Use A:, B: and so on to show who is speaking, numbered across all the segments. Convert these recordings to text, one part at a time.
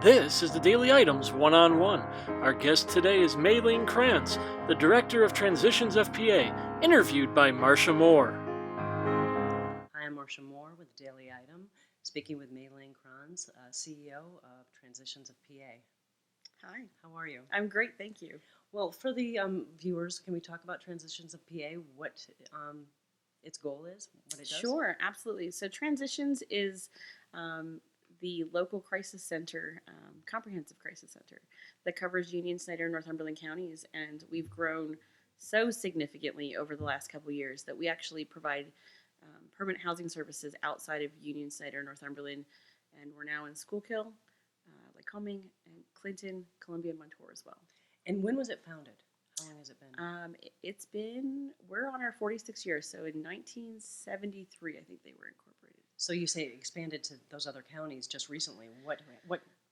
A: This is the Daily Items One-on-One. Our guest today is Mae-Ling Kranz, the Director of Transitions FPA, interviewed by Marcia Moore.
B: Hi, I'm Marcia Moore with the Daily Item, speaking with Mae-Ling Kranz, CEO of Transitions of PA.
C: Hi,
B: How are you?
C: I'm great, thank you.
B: Well, for the viewers, can we talk about Transitions of PA, what its goal is, what it does?
C: Sure, absolutely. So Transitions is the local crisis center, comprehensive crisis center that covers Union, Snyder, and Northumberland counties, and we've grown so significantly over the last couple of years that we actually provide permanent housing services outside of Union, Snyder, Northumberland, and we're now in Schuylkill, Lycoming, and Clinton, Columbia, and Montour as well.
B: And when was it founded? How long has it been?
C: We're on our 46th year, so in 1973, I think they were incorporated.
B: So you say it expanded to those other counties just recently. What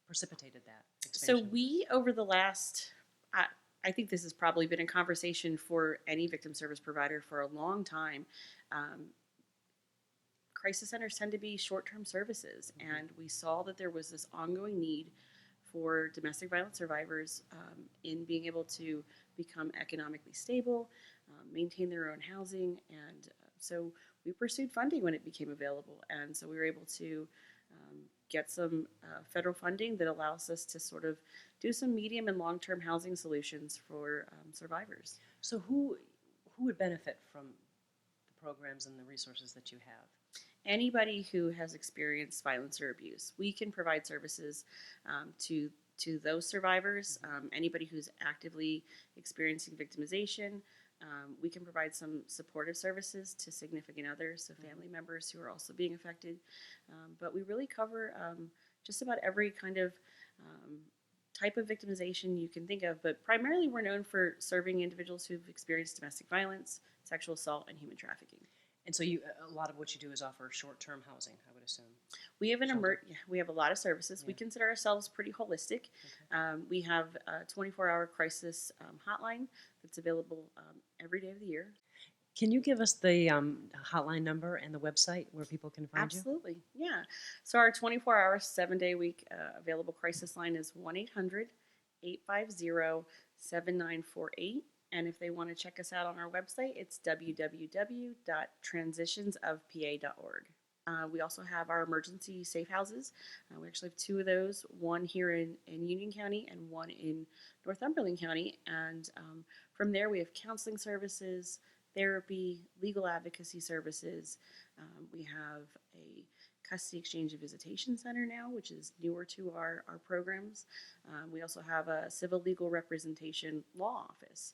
B: precipitated that
C: So
B: expansion?
C: we, over the last, I think this has probably been a conversation for any victim service provider for a long time. Crisis centers tend to be short-term services, and we saw that there was this ongoing need for domestic violence survivors in being able to become economically stable, maintain their own housing, and so we pursued funding when it became available, and so we were able to get some federal funding that allows us to sort of do some medium and long-term housing solutions for survivors.
B: So who would benefit from the programs and the resources that you have?
C: Anybody who has experienced violence or abuse. We can provide services to those survivors. Anybody who's actively experiencing victimization. We can provide some supportive services to significant others, so family members who are also being affected. But we really cover just about every kind of type of victimization you can think of. But primarily we're known for serving individuals who've experienced domestic violence, sexual assault, and human trafficking.
B: And so a lot of what you do is offer short-term housing, I would assume.
C: We have we have a lot of services. Yeah. We consider ourselves pretty holistic. Okay. We have a 24-hour crisis hotline that's available every day of the year.
B: Can you give us the hotline number and the website where people can find you?
C: Absolutely, yeah. So our 24-hour, 7-day-a-week available crisis line is 1-800-850-7948. And if they want to check us out on our website, it's www.transitionsofpa.org. We also have our emergency safe houses. We actually have 2 of those, one here in Union County and one in Northumberland County. And from there, we have counseling services, therapy, legal advocacy services. We have a custody exchange and visitation center now, which is newer to our programs. We also have a civil legal representation law office.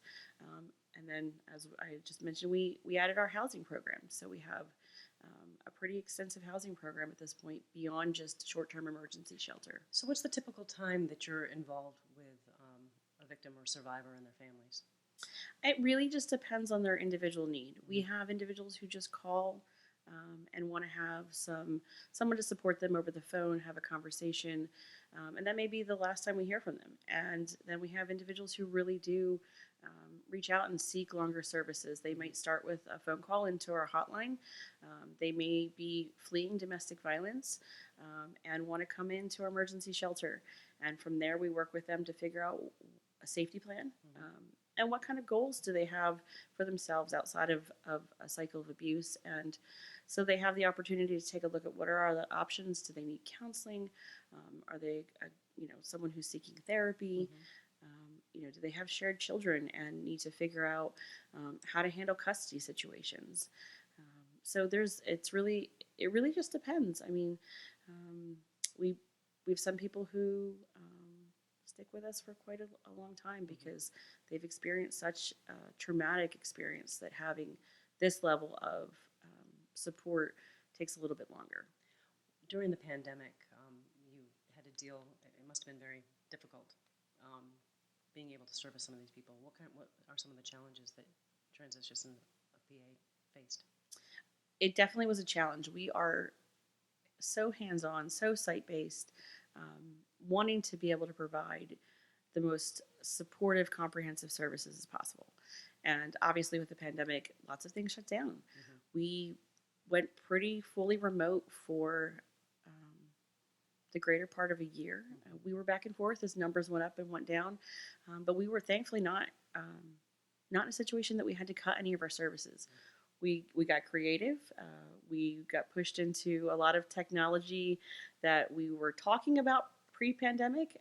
C: And then, as I just mentioned, we added our housing program. So we have a pretty extensive housing program at this point beyond just short-term emergency shelter.
B: So what's the typical time that you're involved with a victim or survivor and their families?
C: It really just depends on their individual need. We have individuals who just call and want to have someone to support them over the phone, have a conversation, and that may be the last time we hear from them. And then we have individuals who really do reach out and seek longer services. They might start with a phone call into our hotline. They may be fleeing domestic violence and want to come into our emergency shelter. And from there, we work with them to figure out a safety plan. And what kind of goals do they have for themselves outside of a cycle of abuse? And so they have the opportunity to take a look at what are the options. Do they need counseling? Are they, someone who's seeking therapy? Do they have shared children and need to figure out how to handle custody situations? So it really just depends. I mean, we have some people who stick with us for quite a long time because they've experienced such a traumatic experience that having this level of support takes a little bit longer.
B: During the pandemic, you had to deal, it must have been very difficult being able to service some of these people. What are some of the challenges that Transitions of PA faced?
C: It definitely was a challenge. We are so hands-on, so site-based, wanting to be able to provide the most supportive, comprehensive services as possible. And obviously with the pandemic, lots of things shut down. We went pretty fully remote for the greater part of a year. We were back and forth as numbers went up and went down, but we were thankfully not in a situation that we had to cut any of our services. We got creative. We got pushed into a lot of technology that we were talking about pre-pandemic,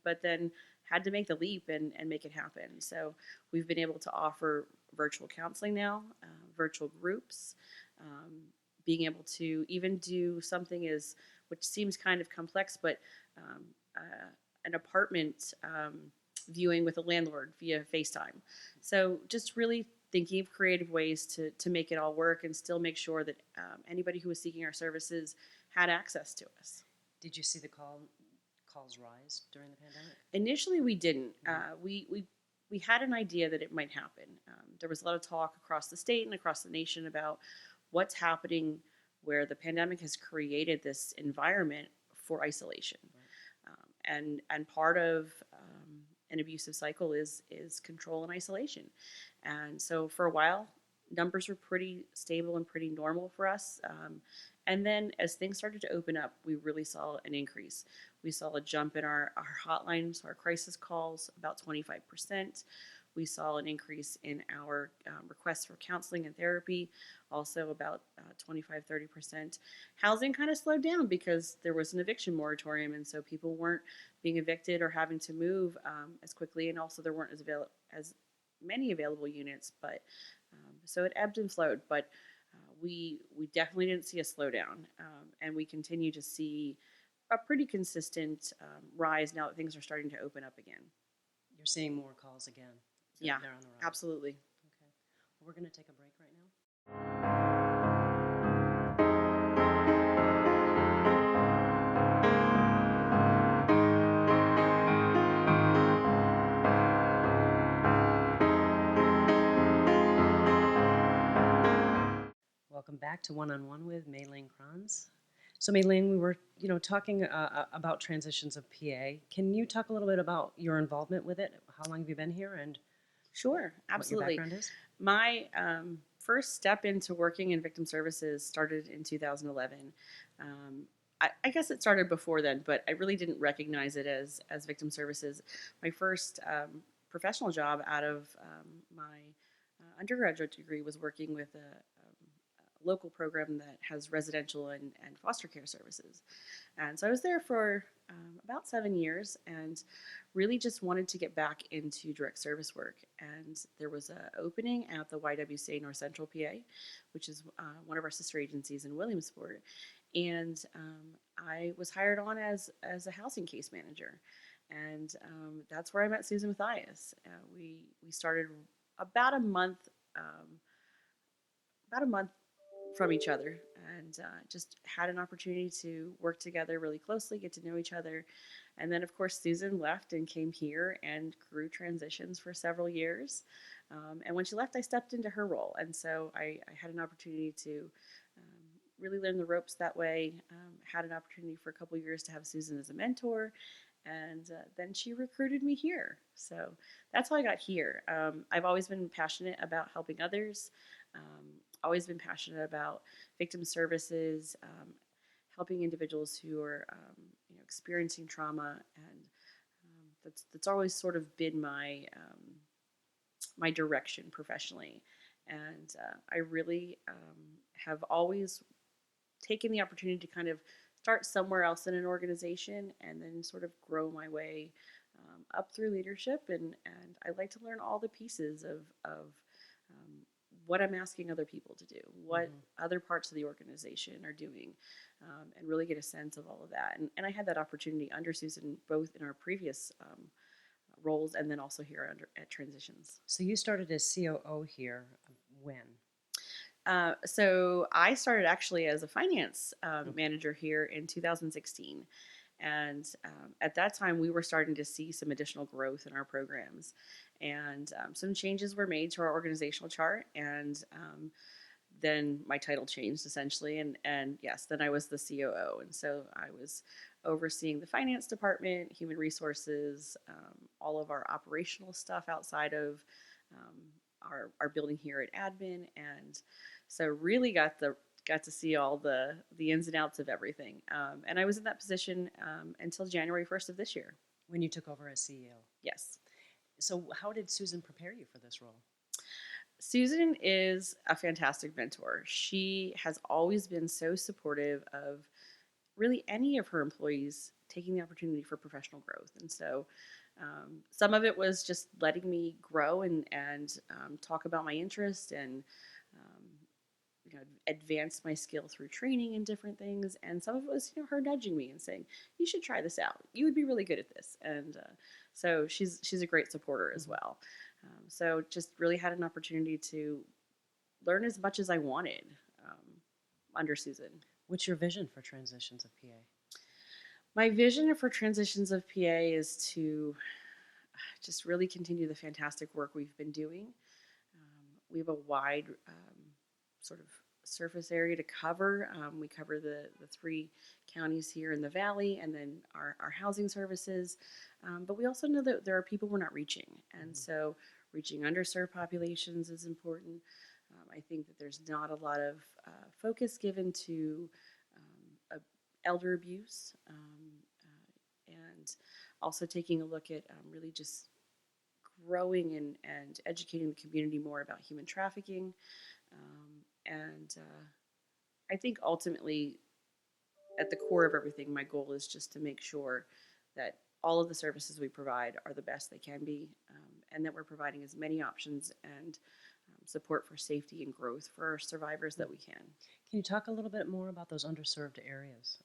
C: but then had to make the leap and make it happen. So we've been able to offer virtual counseling now, virtual groups, being able to even do something as, which seems kind of complex, but an apartment viewing with a landlord via FaceTime. So just really thinking of creative ways to make it all work and still make sure that anybody who was seeking our services had access to us.
B: Did you see the calls rise during the pandemic?
C: Initially, we didn't. We had an idea that it might happen. There was a lot of talk across the state and across the nation about what's happening where the pandemic has created this environment for isolation. Right. And part of an abusive cycle is control and isolation. And so for a while, numbers were pretty stable and pretty normal for us. And then as things started to open up, we really saw an increase. We saw a jump in our hotlines, our crisis calls, about 25%. We saw an increase in our requests for counseling and therapy, also about 25-30%. Housing kind of slowed down because there was an eviction moratorium, and so people weren't being evicted or having to move as quickly, and also there weren't as many available units. But so it ebbed and flowed, but we definitely didn't see a slowdown, and we continue to see a pretty consistent rise now that things are starting to open up again.
B: You're seeing more calls again.
C: Yeah,
B: they're on the rise.
C: Absolutely.
B: Okay. Well, we're going to take a break right now. Welcome back to One on One with Mae-Ling Kranz. So, Mae-Ling, we were, talking about transitions of PA. Can you talk a little bit about your involvement with it? How long have you been here, and
C: Sure, absolutely.
B: what your background is?
C: My first step into working in victim services started in 2011. I guess it started before then, but I really didn't recognize it as victim services. My first professional job out of my undergraduate degree was working with a local program that has residential and foster care services. And so I was there for about 7 years and really just wanted to get back into direct service work. And there was an opening at the YWCA North Central PA, which is one of our sister agencies in Williamsport. And I was hired on as a housing case manager. And that's where I met Susan Mathias. We started about a month from each other, and just had an opportunity to work together really closely, get to know each other. And then, of course, Susan left and came here and grew transitions for several years. And when she left, I stepped into her role. And so I had an opportunity to really learn the ropes that way. Had an opportunity for a couple of years to have Susan as a mentor. And then she recruited me here. So that's how I got here. I've always been passionate about helping others. Always been passionate about victim services, helping individuals who are experiencing trauma, and that's always sort of been my my direction professionally. And I really have always taken the opportunity to kind of start somewhere else in an organization and then sort of grow my way up through leadership. And I like to learn all the pieces of what I'm asking other people to do, what other parts of the organization are doing, and really get a sense of all of that. And I had that opportunity under Susan, both in our previous roles and then also here at Transitions.
B: So you started as COO here when?
C: So I started actually as a finance manager here in 2016. And at that time, we were starting to see some additional growth in our programs. And some changes were made to our organizational chart. And then my title changed essentially. And yes, then I was the COO. And so I was overseeing the finance department, human resources, all of our operational stuff outside of our building here at admin. And so really got the got to see all the ins and outs of everything. And I was in that position until January 1st of this year.
B: When you took over as CEO.
C: Yes.
B: So how did Susan prepare you for this role?
C: Susan is a fantastic mentor. She has always been so supportive of really any of her employees taking the opportunity for professional growth. And so some of it was just letting me grow and talk about my interest and um, advance my skill through training and different things. And some of it was her nudging me and saying, "You should try this out. You would be really good at this." And so she's a great supporter as well. So just really had an opportunity to learn as much as I wanted under Susan.
B: What's your vision for Transitions of PA?
C: My vision for Transitions of PA is to just really continue the fantastic work we've been doing. We have a wide sort of surface area to cover. We cover the 3 counties here in the valley and then our housing services. But we also know that there are people we're not reaching. And so reaching underserved populations is important. I think that there's not a lot of focus given to elder abuse and also taking a look at really just growing and educating the community more about human trafficking. And I think ultimately, at the core of everything, my goal is just to make sure that all of the services we provide are the best they can be, and that we're providing as many options and support for safety and growth for our survivors that we can.
B: Can you talk a little bit more about those underserved areas?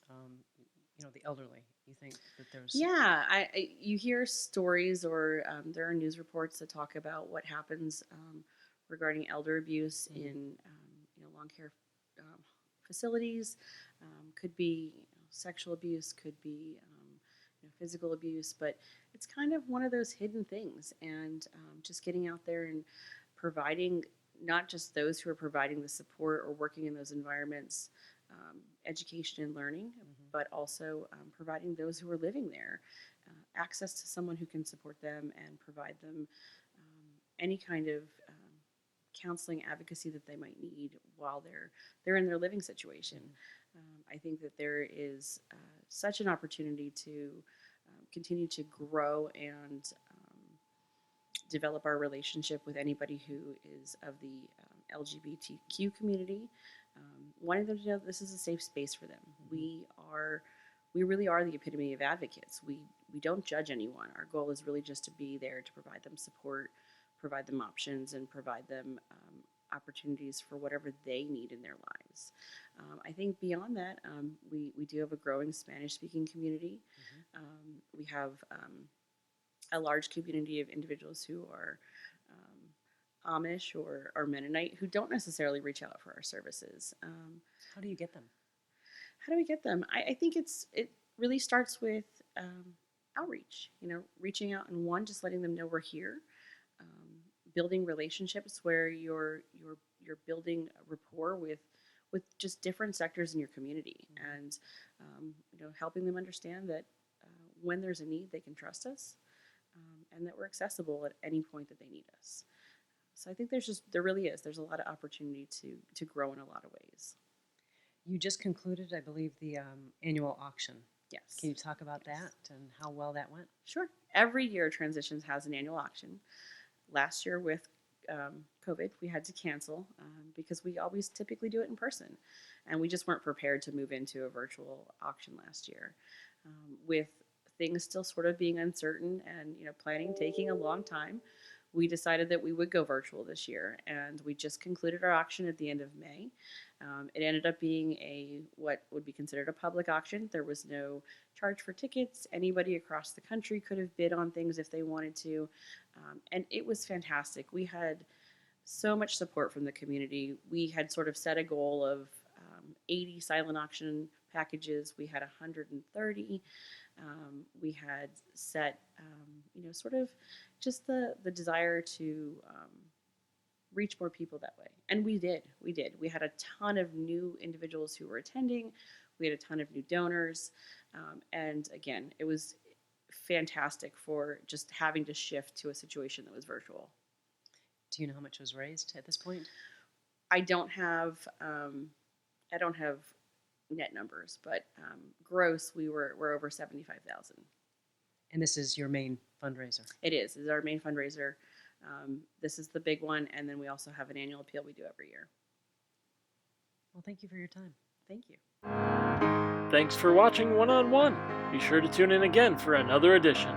B: The elderly. You think that there's...
C: Yeah, you hear stories or there are news reports that talk about what happens regarding elder abuse in long care facilities. Could be sexual abuse, could be physical abuse, but it's kind of one of those hidden things. And just getting out there and providing not just those who are providing the support or working in those environments education and learning, but also providing those who are living there access to someone who can support them and provide them any kind of counseling advocacy that they might need while they're in their living situation. I think that there is such an opportunity to continue to grow and develop our relationship with anybody who is of the LGBTQ community, wanting them to know that this is a safe space for them. We really are the epitome of advocates. We don't judge anyone. Our goal is really just to be there to provide them support, provide them options, and provide them opportunities for whatever they need in their lives. I think beyond that, we do have a growing Spanish-speaking community. We have a large community of individuals who are Amish or Mennonite who don't necessarily reach out for our services.
B: How do you get them?
C: How do we get them? I think it really starts with outreach. Reaching out and just letting them know we're here. Building relationships where you're building a rapport with just different sectors in your community, and helping them understand that when there's a need, they can trust us, and that we're accessible at any point that they need us. So I think there really is. There's a lot of opportunity to grow in a lot of ways.
B: You just concluded, I believe, the annual auction.
C: Yes.
B: Can you talk about that and how well that went?
C: Sure. Every year, Transitions has an annual auction. Last year with COVID, we had to cancel because we always typically do it in person, and we just weren't prepared to move into a virtual auction last year. With things still sort of being uncertain and planning taking a long time, we decided that we would go virtual this year, and we just concluded our auction at the end of May. It ended up being what would be considered a public auction. There was no charge for tickets. Anybody across the country could have bid on things if they wanted to, and it was fantastic. We had so much support from the community. We had sort of set a goal of 80 silent auction packages. We had 130. We had set, sort of just the desire to reach more people that way. And we did. We had a ton of new individuals who were attending. We had a ton of new donors. And again, it was fantastic for just having to shift to a situation that was virtual.
B: Do you know how much was raised at this point?
C: I don't have I don't have net numbers, but gross, we're over 75,000.
B: And this is your main fundraiser.
C: It is. This is our main fundraiser. This is the big one, and then we also have an annual appeal we do every year.
B: Well, thank you for your time.
C: Thank you.
A: Thanks for watching One on One. Be sure to tune in again for another edition.